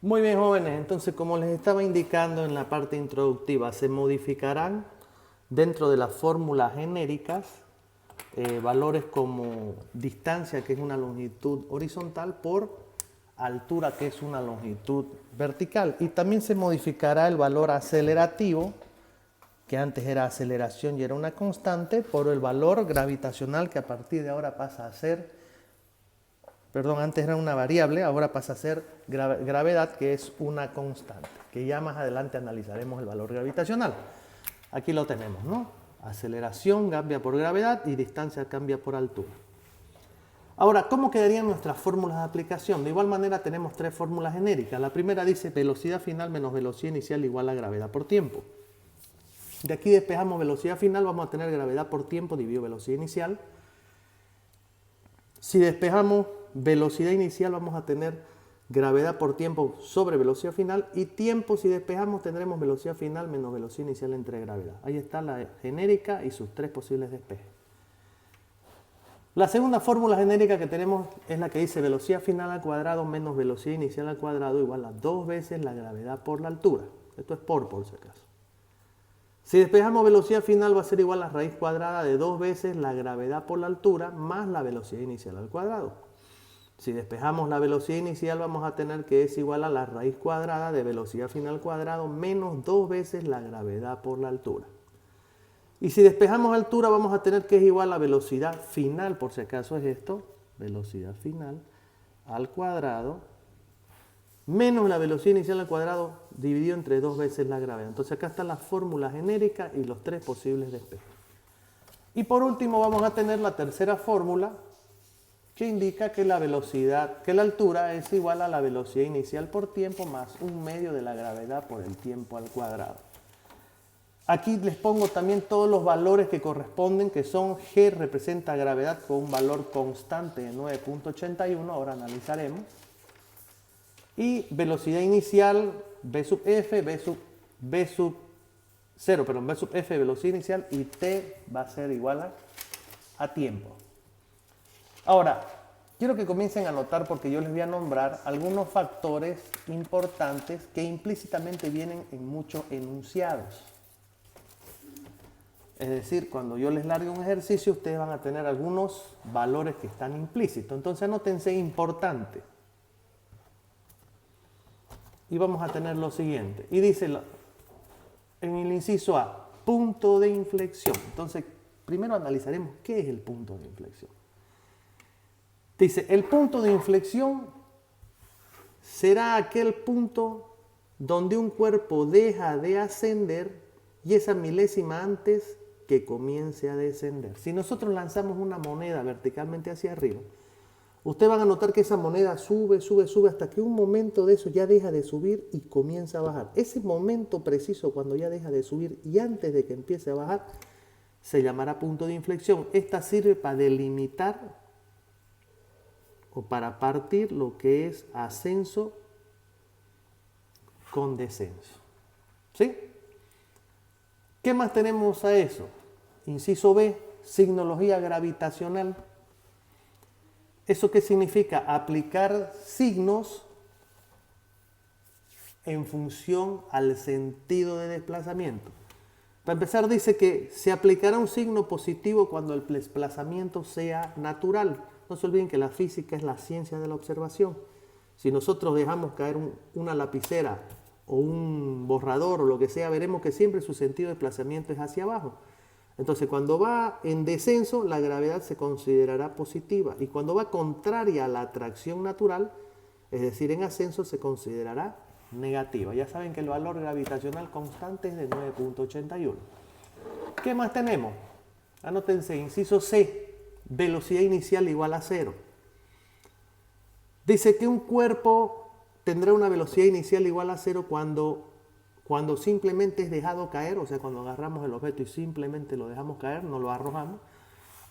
Muy bien, jóvenes. Entonces, como les estaba indicando en la parte introductiva, se modificarán dentro de las fórmulas genéricas valores como distancia, que es una longitud horizontal, por altura, que es una longitud vertical. Y también se modificará el valor acelerativo, que antes era aceleración y era una constante, por el valor gravitacional, que a partir de ahora pasa a ser, antes era una variable, ahora pasa a ser gravedad, que es una constante, que ya más adelante analizaremos el valor gravitacional. Aquí lo tenemos, ¿no? Aceleración cambia por gravedad y distancia cambia por altura. Ahora, ¿cómo quedarían nuestras fórmulas de aplicación? De igual manera tenemos tres fórmulas genéricas. La primera dice velocidad final menos velocidad inicial igual a gravedad por tiempo. De aquí despejamos velocidad final, vamos a tener gravedad por tiempo dividido velocidad inicial. Si despejamos velocidad inicial, vamos a tener gravedad por tiempo sobre velocidad final, y tiempo, si despejamos, tendremos velocidad final menos velocidad inicial entre gravedad. Ahí está la genérica y sus tres posibles despejes. La segunda fórmula genérica que tenemos es la que dice velocidad final al cuadrado menos velocidad inicial al cuadrado igual a 2 veces la gravedad por la altura. Esto es por si acaso. Si despejamos velocidad final, va a ser igual a raíz cuadrada de 2 veces la gravedad por la altura más la velocidad inicial al cuadrado. Si despejamos la velocidad inicial, vamos a tener que es igual a la raíz cuadrada de velocidad final al cuadrado menos 2 veces la gravedad por la altura. Y si despejamos altura, vamos a tener que es igual a velocidad final, por si acaso es esto, velocidad final al cuadrado menos la velocidad inicial al cuadrado dividido entre 2 veces la gravedad. Entonces acá está la fórmula genérica y los tres posibles despejes. Y por último vamos a tener la tercera fórmula, que indica que la altura es igual a la velocidad inicial por tiempo más 1/2 de la gravedad por el tiempo al cuadrado. Aquí les pongo también todos los valores que corresponden, que son G representa gravedad con un valor constante de 9.81, ahora analizaremos. Y velocidad inicial, V sub F, V sub F velocidad inicial, y T va a ser igual a tiempo. Ahora, quiero que comiencen a notar, porque yo les voy a nombrar algunos factores importantes que implícitamente vienen en muchos enunciados. Es decir, cuando yo les largue un ejercicio, ustedes van a tener algunos valores que están implícitos. Entonces anótense importante. Y vamos a tener lo siguiente. Y dice en el inciso A, punto de inflexión. Entonces, primero analizaremos qué es el punto de inflexión. Dice, el punto de inflexión será aquel punto donde un cuerpo deja de ascender y esa milésima antes que comience a descender. Si nosotros lanzamos una moneda verticalmente hacia arriba, ustedes van a notar que esa moneda sube, sube, sube, hasta que un momento de eso ya deja de subir y comienza a bajar. Ese momento preciso, cuando ya deja de subir y antes de que empiece a bajar, se llamará punto de inflexión. Esta sirve para delimitar o para partir lo que es ascenso con descenso. ¿Sí? ¿Qué más tenemos a eso? Inciso B, signología gravitacional. ¿Eso qué significa? Aplicar signos en función al sentido de desplazamiento. Para empezar, dice que se aplicará un signo positivo cuando el desplazamiento sea natural. No se olviden que la física es la ciencia de la observación. Si nosotros dejamos caer una lapicera o un borrador o lo que sea, veremos que siempre su sentido de desplazamiento es hacia abajo. Entonces, cuando va en descenso, la gravedad se considerará positiva. Y cuando va contraria a la atracción natural, es decir, en ascenso, se considerará negativa. Ya saben que el valor gravitacional constante es de 9.81. ¿Qué más tenemos? Anótense, inciso C, velocidad inicial igual a 0. Dice que un cuerpo tendrá una velocidad inicial igual a 0 cuando simplemente es dejado caer, o sea, cuando agarramos el objeto y simplemente lo dejamos caer, no lo arrojamos,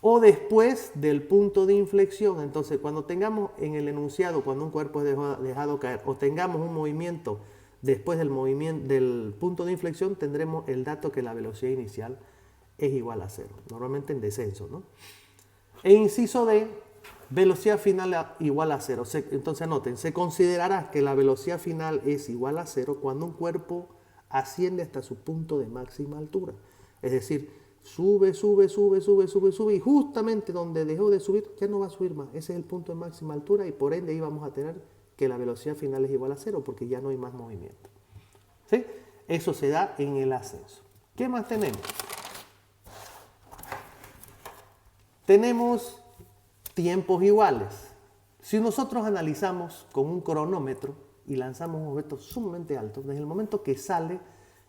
o después del punto de inflexión. Entonces, cuando tengamos en el enunciado, cuando un cuerpo es dejado caer, o tengamos un movimiento después del punto de inflexión, tendremos el dato que la velocidad inicial es igual a 0, normalmente en descenso, ¿no? E inciso D, velocidad final igual a cero. Entonces anoten, se considerará que la velocidad final es igual a cero cuando un cuerpo asciende hasta su punto de máxima altura. Es decir, sube, sube, sube, sube, sube, sube, y justamente donde dejó de subir ya no va a subir más. Ese es el punto de máxima altura y por ende ahí vamos a tener que la velocidad final es igual a cero porque ya no hay más movimiento. ¿Sí? Eso se da en el ascenso. ¿Qué más tenemos? Tenemos tiempos iguales. Si nosotros analizamos con un cronómetro y lanzamos un objeto sumamente alto, desde el momento que sale,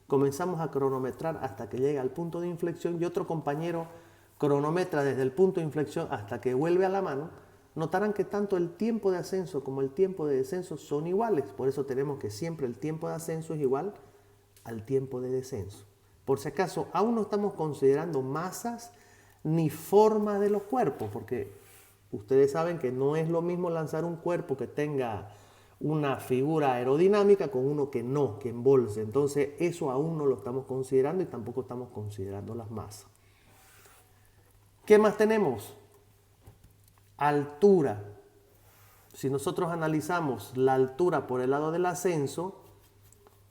comenzamos a cronometrar hasta que llega al punto de inflexión y otro compañero cronometra desde el punto de inflexión hasta que vuelve a la mano, notarán que tanto el tiempo de ascenso como el tiempo de descenso son iguales. Por eso tenemos que siempre el tiempo de ascenso es igual al tiempo de descenso. Por si acaso, aún no estamos considerando masas ni formas de los cuerpos, porque ustedes saben que no es lo mismo lanzar un cuerpo que tenga una figura aerodinámica con uno que no, que embolse. Entonces eso aún no lo estamos considerando y tampoco estamos considerando las masas. ¿Qué más tenemos? Altura. Si nosotros analizamos la altura por el lado del ascenso,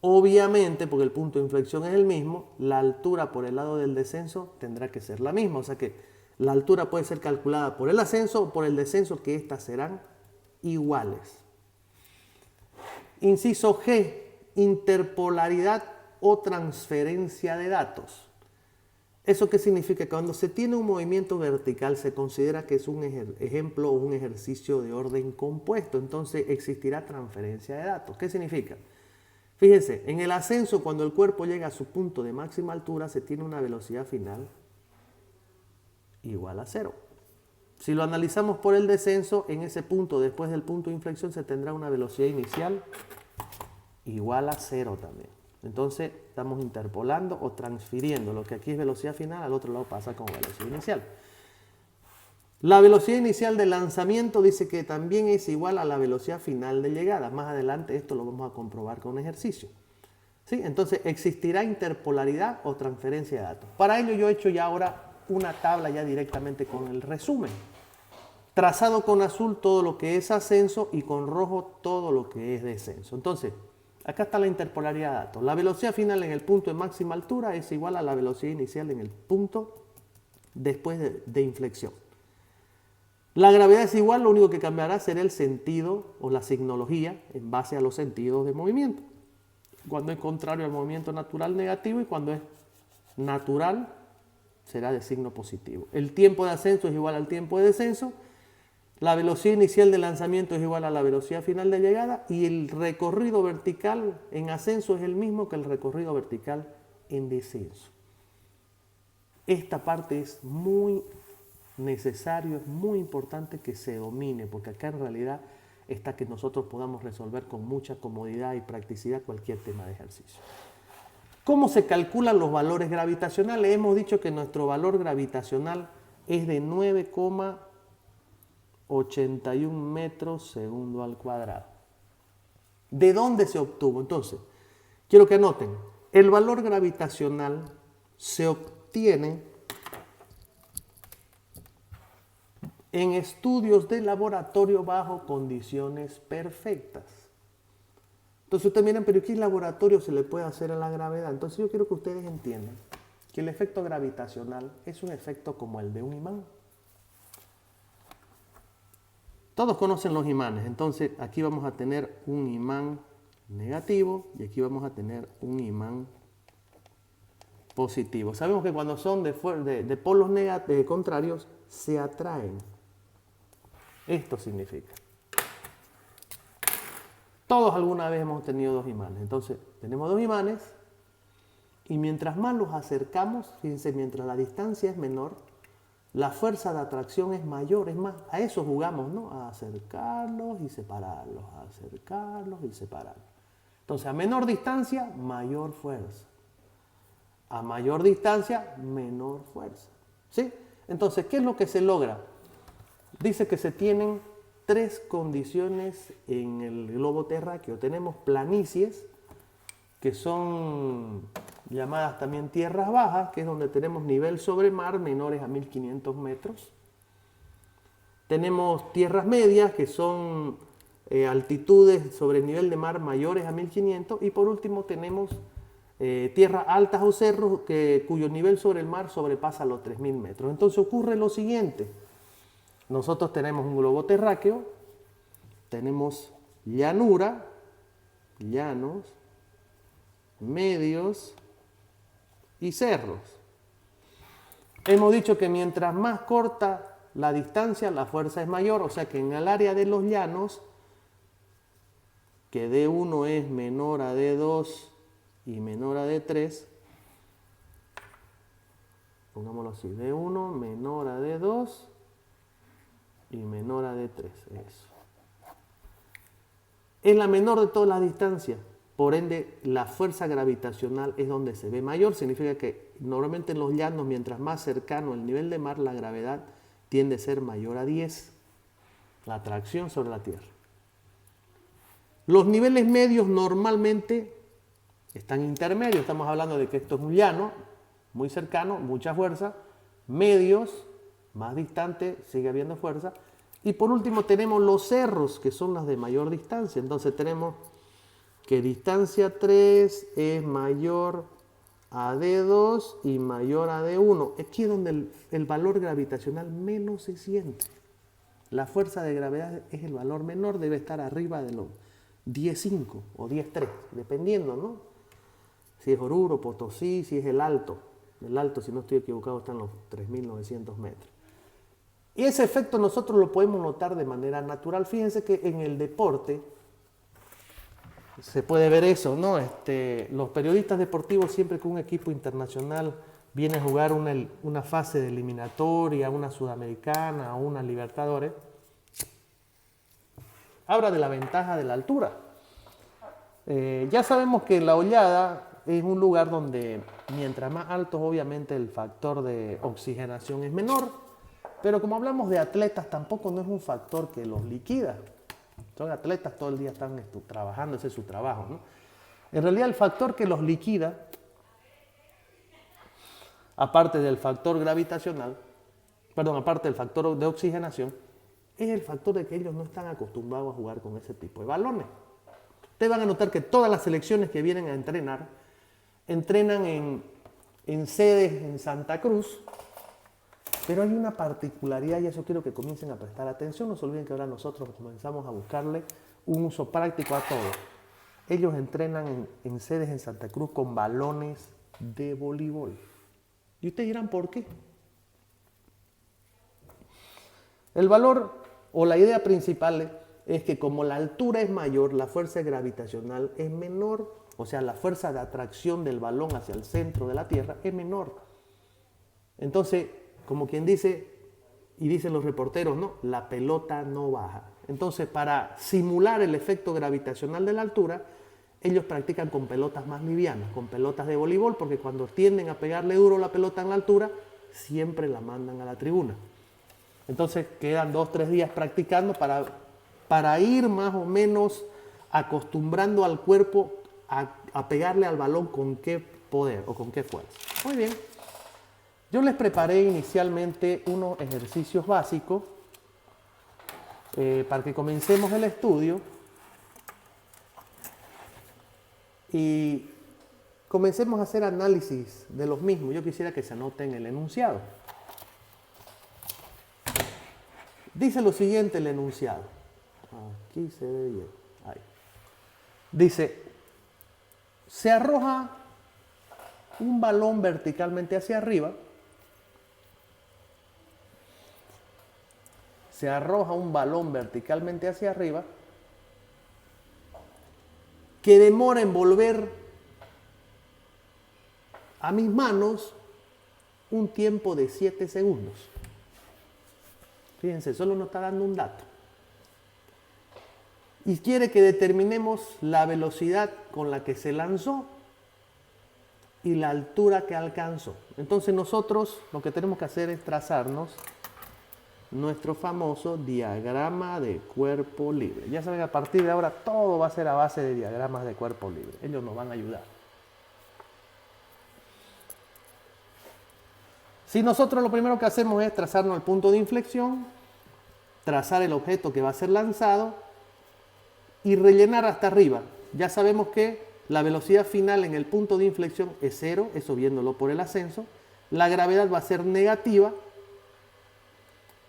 obviamente, porque el punto de inflexión es el mismo, la altura por el lado del descenso tendrá que ser la misma. O sea que la altura puede ser calculada por el ascenso o por el descenso, que éstas serán iguales. Inciso G, interpolaridad o transferencia de datos. ¿Eso qué significa? Que cuando se tiene un movimiento vertical se considera que es un ejemplo o un ejercicio de orden compuesto. Entonces existirá transferencia de datos. ¿Qué significa? Fíjense, en el ascenso, cuando el cuerpo llega a su punto de máxima altura, se tiene una velocidad final igual a cero. Si lo analizamos por el descenso, en ese punto, después del punto de inflexión, se tendrá una velocidad inicial igual a cero también. Entonces, estamos interpolando o transfiriendo lo que aquí es velocidad final, al otro lado pasa como velocidad inicial. La velocidad inicial de lanzamiento dice que también es igual a la velocidad final de llegada. Más adelante esto lo vamos a comprobar con un ejercicio. ¿Sí? Entonces, existirá interpolaridad o transferencia de datos. Para ello yo he hecho ya ahora una tabla ya directamente con el resumen. Trazado con azul todo lo que es ascenso y con rojo todo lo que es descenso. Entonces, acá está la interpolaridad de datos. La velocidad final en el punto de máxima altura es igual a la velocidad inicial en el punto después de inflexión. La gravedad es igual, lo único que cambiará será el sentido o la signología en base a los sentidos de movimiento. Cuando es contrario al movimiento natural negativo y cuando es natural será de signo positivo. El tiempo de ascenso es igual al tiempo de descenso. La velocidad inicial de lanzamiento es igual a la velocidad final de llegada y el recorrido vertical en ascenso es el mismo que el recorrido vertical en descenso. Esta parte es muy necesario, es muy importante que se domine, porque acá en realidad está que nosotros podamos resolver con mucha comodidad y practicidad cualquier tema de ejercicio. ¿Cómo se calculan los valores gravitacionales? Hemos dicho que nuestro valor gravitacional es de 9,81 metros segundo al cuadrado. ¿De dónde se obtuvo? Entonces, quiero que anoten, el valor gravitacional se obtiene en estudios de laboratorio bajo condiciones perfectas. Entonces ustedes miran, pero ¿qué laboratorio se le puede hacer a la gravedad? Entonces yo quiero que ustedes entiendan que el efecto gravitacional es un efecto como el de un imán. Todos conocen los imanes, entonces aquí vamos a tener un imán negativo y aquí vamos a tener un imán positivo. Sabemos que cuando son de polos contrarios se atraen. Esto significa. Todos alguna vez hemos tenido dos imanes. Entonces, tenemos dos imanes y mientras más los acercamos, fíjense, mientras la distancia es menor, la fuerza de atracción es mayor. Es más, a eso jugamos, ¿no? A acercarlos y separarlos, a acercarlos y separarlos. Entonces, a menor distancia, mayor fuerza. A mayor distancia, menor fuerza. ¿Sí? Entonces, ¿qué es lo que se logra? Dice que se tienen tres condiciones en el globo terráqueo. Tenemos planicies, que son llamadas también tierras bajas, que es donde tenemos nivel sobre mar menores a 1500 metros. Tenemos tierras medias, que son altitudes sobre el nivel de mar mayores a 1500. Y por último tenemos tierras altas o cerros cuyo nivel sobre el mar sobrepasa los 3000 metros. Entonces ocurre lo siguiente. Nosotros tenemos un globo terráqueo, tenemos llanura, llanos, medios y cerros. Hemos dicho que mientras más corta la distancia, la fuerza es mayor, o sea que en el área de los llanos, que D1 es menor a D2 y menor a D3, pongámoslo así, D1 menor a D2 y menor a D3, eso. Es la menor de todas las distancias, por ende la fuerza gravitacional es donde se ve mayor, significa que normalmente en los llanos, mientras más cercano el nivel de mar, la gravedad tiende a ser mayor a 10, la atracción sobre la Tierra. Los niveles medios normalmente están intermedios, estamos hablando de que esto es un llano, muy cercano, mucha fuerza, medios, más distante, sigue habiendo fuerza, y por último tenemos los cerros, que son las de mayor distancia. Entonces tenemos que distancia 3 es mayor a D2 y mayor a D1. Aquí es donde el valor gravitacional menos se siente. La fuerza de gravedad es el valor menor, debe estar arriba de los 10.5 o 10.3, dependiendo, ¿no? Si es Oruro, Potosí, si es el Alto. El Alto, si no estoy equivocado, está en los 3.900 metros. Y ese efecto nosotros lo podemos notar de manera natural. Fíjense que en el deporte se puede ver eso, ¿no? Los periodistas deportivos, siempre que un equipo internacional viene a jugar una fase de eliminatoria, una sudamericana o una Libertadores, habla de la ventaja de la altura. Ya sabemos que la hollada es un lugar donde mientras más alto, obviamente el factor de oxigenación es menor, pero como hablamos de atletas, tampoco no es un factor que los liquida. Son atletas, todo el día están trabajando, ese es su trabajo, ¿no? En realidad el factor que los liquida, aparte del factor gravitacional, aparte del factor de oxigenación, es el factor de que ellos no están acostumbrados a jugar con ese tipo de balones. Ustedes van a notar que todas las selecciones que vienen a entrenar, entrenan en sedes en Santa Cruz, pero hay una particularidad y eso quiero que comiencen a prestar atención. No se olviden que ahora nosotros comenzamos a buscarle un uso práctico a todo. Ellos entrenan en sedes en Santa Cruz con balones de voleibol. Y ustedes dirán, ¿por qué? El valor o la idea principal es que como la altura es mayor, la fuerza gravitacional es menor, o sea, la fuerza de atracción del balón hacia el centro de la Tierra es menor. Entonces, como quien dice, y dicen los reporteros, no, la pelota no baja. Entonces, para simular el efecto gravitacional de la altura, ellos practican con pelotas más livianas, con pelotas de voleibol, porque cuando tienden a pegarle duro la pelota en la altura, siempre la mandan a la tribuna. Entonces, quedan 2 o 3 días practicando para ir más o menos acostumbrando al cuerpo a pegarle al balón con qué poder o con qué fuerza. Muy bien. Yo les preparé inicialmente unos ejercicios básicos para que comencemos el estudio y comencemos a hacer análisis de los mismos. Yo quisiera que se anoten el enunciado. Dice lo siguiente el enunciado. Aquí se ve bien. Ahí. Dice, se arroja un balón verticalmente hacia arriba. Se arroja un balón verticalmente hacia arriba que demora en volver a mis manos un tiempo de 7 segundos. Fíjense, solo nos está dando un dato. Y quiere que determinemos la velocidad con la que se lanzó y la altura que alcanzó. Entonces nosotros lo que tenemos que hacer es trazarnos nuestro famoso diagrama de cuerpo libre. Ya saben, a partir de ahora todo va a ser a base de diagramas de cuerpo libre. Ellos nos van a ayudar. Si nosotros lo primero que hacemos es trazarnos el punto de inflexión, trazar el objeto que va a ser lanzado y rellenar hasta arriba. Ya sabemos que la velocidad final en el punto de inflexión es 0, eso viéndolo por el ascenso. La gravedad va a ser negativa.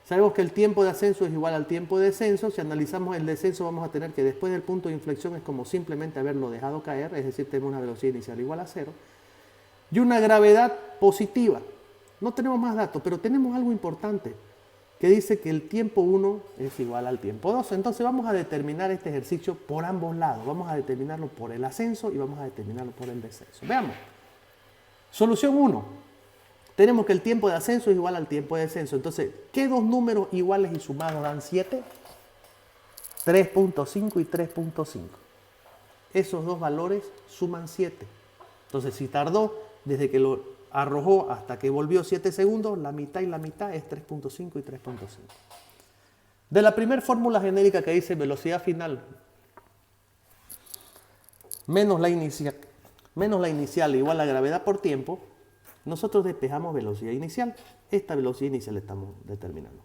Sabemos que el tiempo de ascenso es igual al tiempo de descenso. Si analizamos el descenso vamos a tener que después del punto de inflexión es como simplemente haberlo dejado caer, es decir, tenemos una velocidad inicial igual a 0. Y una gravedad positiva. No tenemos más datos, pero tenemos algo importante, que dice que el tiempo 1 es igual al tiempo 2. Entonces vamos a determinar este ejercicio por ambos lados. Vamos a determinarlo por el ascenso y vamos a determinarlo por el descenso. Veamos. Solución 1. Tenemos que el tiempo de ascenso es igual al tiempo de descenso. Entonces, ¿qué dos números iguales y sumados dan 7? 3.5 y 3.5. Esos dos valores suman 7. Entonces, si tardó desde que lo arrojó hasta que volvió 7 segundos, la mitad y la mitad es 3.5 y 3.5. De la primera fórmula genérica que dice velocidad final menos la inicial igual a gravedad por tiempo, nosotros despejamos velocidad inicial. Esta velocidad inicial estamos determinando.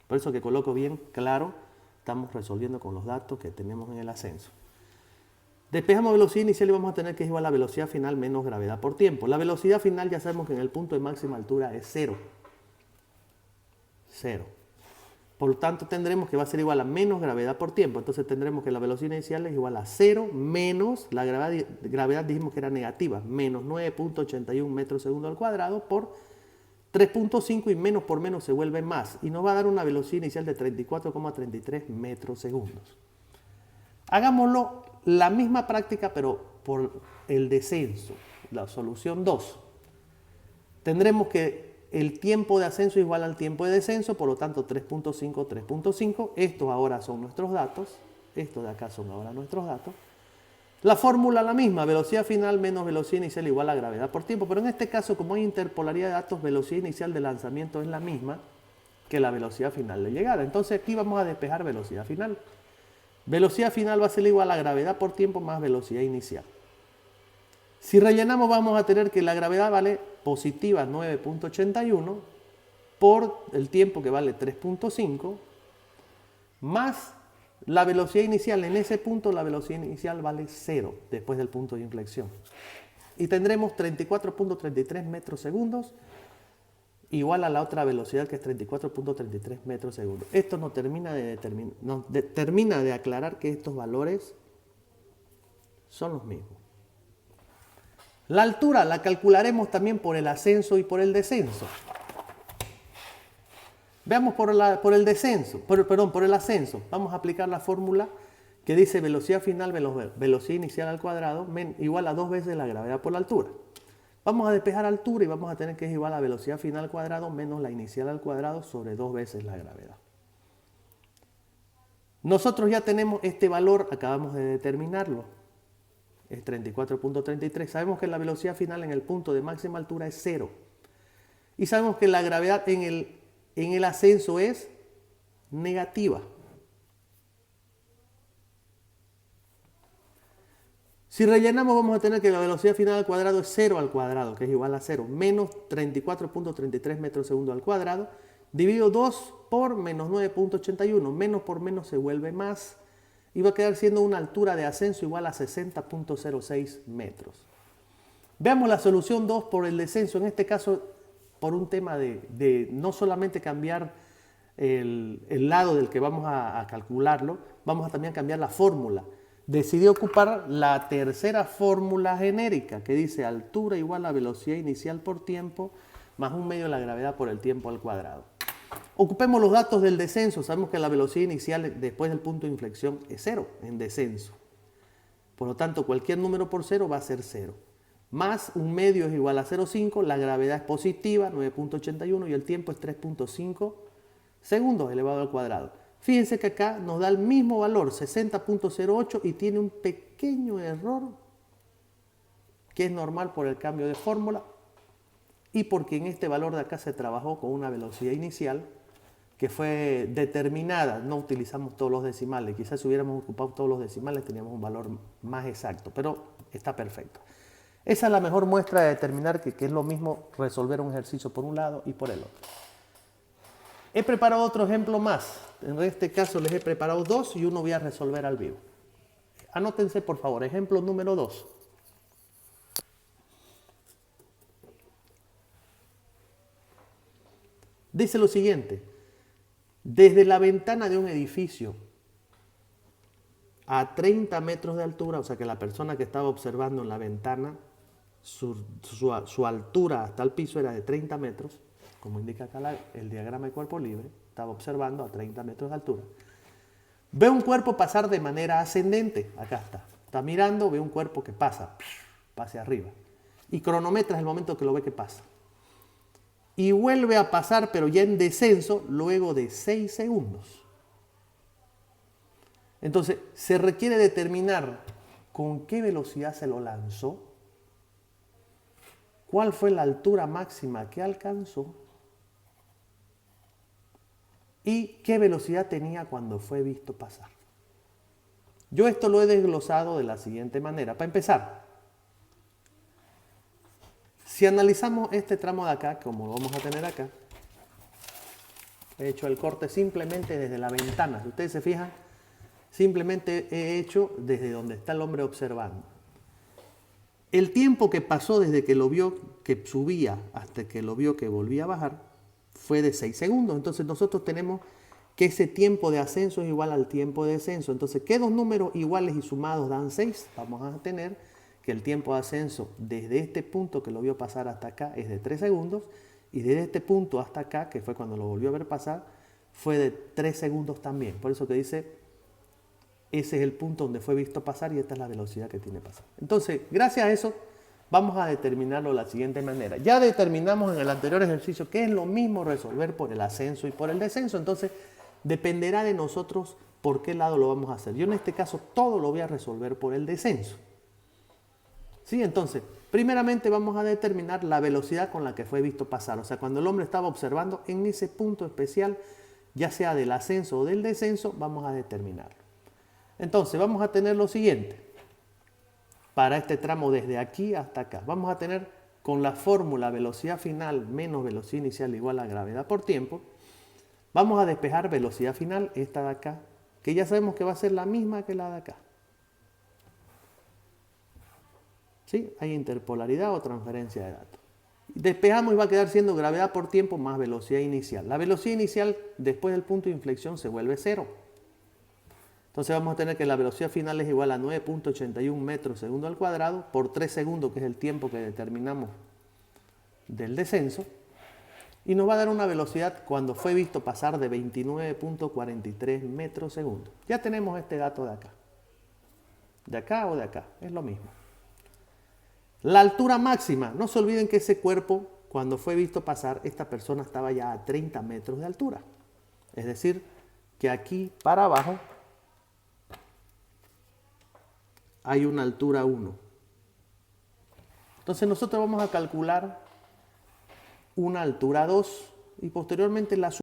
Por eso que coloco bien claro, estamos resolviendo con los datos que tenemos en el ascenso. Despejamos velocidad inicial y vamos a tener que es igual a la velocidad final menos gravedad por tiempo. La velocidad final ya sabemos que en el punto de máxima altura es 0. 0. Por lo tanto tendremos que va a ser igual a menos gravedad por tiempo. Entonces tendremos que la velocidad inicial es igual a 0 menos la gravedad dijimos que era negativa, menos 9.81 metros segundo al cuadrado por 3.5 y menos por menos se vuelve más. Y nos va a dar una velocidad inicial de 34,33 metros segundos. Hagámoslo la misma práctica, pero por el descenso. La solución 2. Tendremos que el tiempo de ascenso es igual al tiempo de descenso, por lo tanto 3.5, 3.5. Estos ahora son nuestros datos. Estos de acá son ahora nuestros datos. La fórmula la misma, velocidad final menos velocidad inicial igual a gravedad por tiempo. Pero en este caso, como hay interpolaridad de datos, velocidad inicial de lanzamiento es la misma que la velocidad final de llegada. Entonces aquí vamos a despejar velocidad final. Velocidad final va a ser igual a gravedad por tiempo más velocidad inicial. Si rellenamos vamos a tener que la gravedad vale positiva 9.81 por el tiempo que vale 3.5 más la velocidad inicial. En ese punto la velocidad inicial vale 0 después del punto de inflexión. Y tendremos 34.33 metros segundos igual a la otra velocidad que es 34.33 metros segundos. Esto nos termina de aclarar que estos valores son los mismos. La altura la calcularemos también por el ascenso y por el descenso. Veamos por el ascenso. Vamos a aplicar la fórmula que dice velocidad final menos velocidad inicial al cuadrado igual a 2 veces la gravedad por la altura. Vamos a despejar altura y vamos a tener que es igual a velocidad final al cuadrado menos la inicial al cuadrado sobre 2 veces la gravedad. Nosotros ya tenemos este valor, acabamos de determinarlo. Es 34.33. Sabemos que la velocidad final en el punto de máxima altura es 0. Y sabemos que la gravedad en el ascenso es negativa. Si rellenamos vamos a tener que la velocidad final al cuadrado es 0 al cuadrado, que es igual a 0, menos 34.33 metros segundo al cuadrado, dividido 2 por menos 9.81, menos por menos se vuelve más, y va a quedar siendo una altura de ascenso igual a 60.06 metros. Veamos la solución 2 por el descenso, en este caso por un tema de no solamente cambiar el lado del que vamos a calcularlo, vamos a también cambiar la fórmula. Decidí ocupar la tercera fórmula genérica que dice altura igual a velocidad inicial por tiempo más 1 medio de la gravedad por el tiempo al cuadrado. Ocupemos los datos del descenso. Sabemos que la velocidad inicial después del punto de inflexión es 0 en descenso. Por lo tanto, cualquier número por 0 va a ser 0. Más 1 medio es igual a 0,5. La gravedad es positiva, 9.81, y el tiempo es 3.5 segundos elevado al cuadrado. Fíjense que acá nos da el mismo valor, 60.08, y tiene un pequeño error que es normal por el cambio de fórmula y porque en este valor de acá se trabajó con una velocidad inicial que fue determinada. No utilizamos todos los decimales. Quizás si hubiéramos ocupado todos los decimales teníamos un valor más exacto, pero está perfecto. Esa es la mejor muestra de determinar que es lo mismo resolver un ejercicio por un lado y por el otro. He preparado otro ejemplo más. En este caso les he preparado dos y uno voy a resolver al vivo. Anótense por favor, ejemplo número 2. Dice lo siguiente: desde la ventana de un edificio a 30 metros de altura, o sea que la persona que estaba observando en la ventana, su altura hasta el piso era de 30 metros, como indica acá el diagrama de cuerpo libre, estaba observando a 30 metros de altura. Ve un cuerpo pasar de manera ascendente, acá está mirando, ve un cuerpo que pasa hacia arriba, y cronometra el momento que lo ve que pasa. Y vuelve a pasar, pero ya en descenso, luego de 6 segundos. Entonces, se requiere determinar con qué velocidad se lo lanzó, cuál fue la altura máxima que alcanzó y qué velocidad tenía cuando fue visto pasar. Yo esto lo he desglosado de la siguiente manera. Para empezar, si analizamos este tramo de acá, como lo vamos a tener acá, he hecho el corte simplemente desde la ventana. Si ustedes se fijan, simplemente he hecho desde donde está el hombre observando. El tiempo que pasó desde que lo vio que subía hasta que lo vio que volvía a bajar fue de 6 segundos. Entonces nosotros tenemos que ese tiempo de ascenso es igual al tiempo de descenso. Entonces, ¿qué dos números iguales y sumados dan 6? Vamos a tener que el tiempo de ascenso desde este punto que lo vio pasar hasta acá es de 3 segundos y desde este punto hasta acá, que fue cuando lo volvió a ver pasar, fue de 3 segundos también. Por eso que dice, ese es el punto donde fue visto pasar y esta es la velocidad que tiene pasar. Entonces, gracias a eso, vamos a determinarlo de la siguiente manera. Ya determinamos en el anterior ejercicio que es lo mismo resolver por el ascenso y por el descenso. Entonces, dependerá de nosotros por qué lado lo vamos a hacer. Yo en este caso todo lo voy a resolver por el descenso. ¿Sí? Entonces, primeramente vamos a determinar la velocidad con la que fue visto pasar. O sea, cuando el hombre estaba observando en ese punto especial, ya sea del ascenso o del descenso, vamos a determinarlo. Entonces, vamos a tener lo siguiente. Para este tramo desde aquí hasta acá, vamos a tener con la fórmula velocidad final menos velocidad inicial igual a gravedad por tiempo. Vamos a despejar velocidad final, esta de acá, que ya sabemos que va a ser la misma que la de acá. ¿Sí? Hay interpolaridad o transferencia de datos. Despejamos y va a quedar siendo gravedad por tiempo más velocidad inicial. La velocidad inicial después del punto de inflexión se vuelve 0. Entonces vamos a tener que la velocidad final es igual a 9.81 metros segundo al cuadrado por 3 segundos, que es el tiempo que determinamos del descenso. Y nos va a dar una velocidad cuando fue visto pasar de 29.43 metros segundo. Ya tenemos este dato de acá. De acá o de acá, es lo mismo. La altura máxima, no se olviden que ese cuerpo, cuando fue visto pasar, esta persona estaba ya a 30 metros de altura. Es decir, que aquí para abajo hay una altura 1. Entonces nosotros vamos a calcular una altura 2 y posteriormente la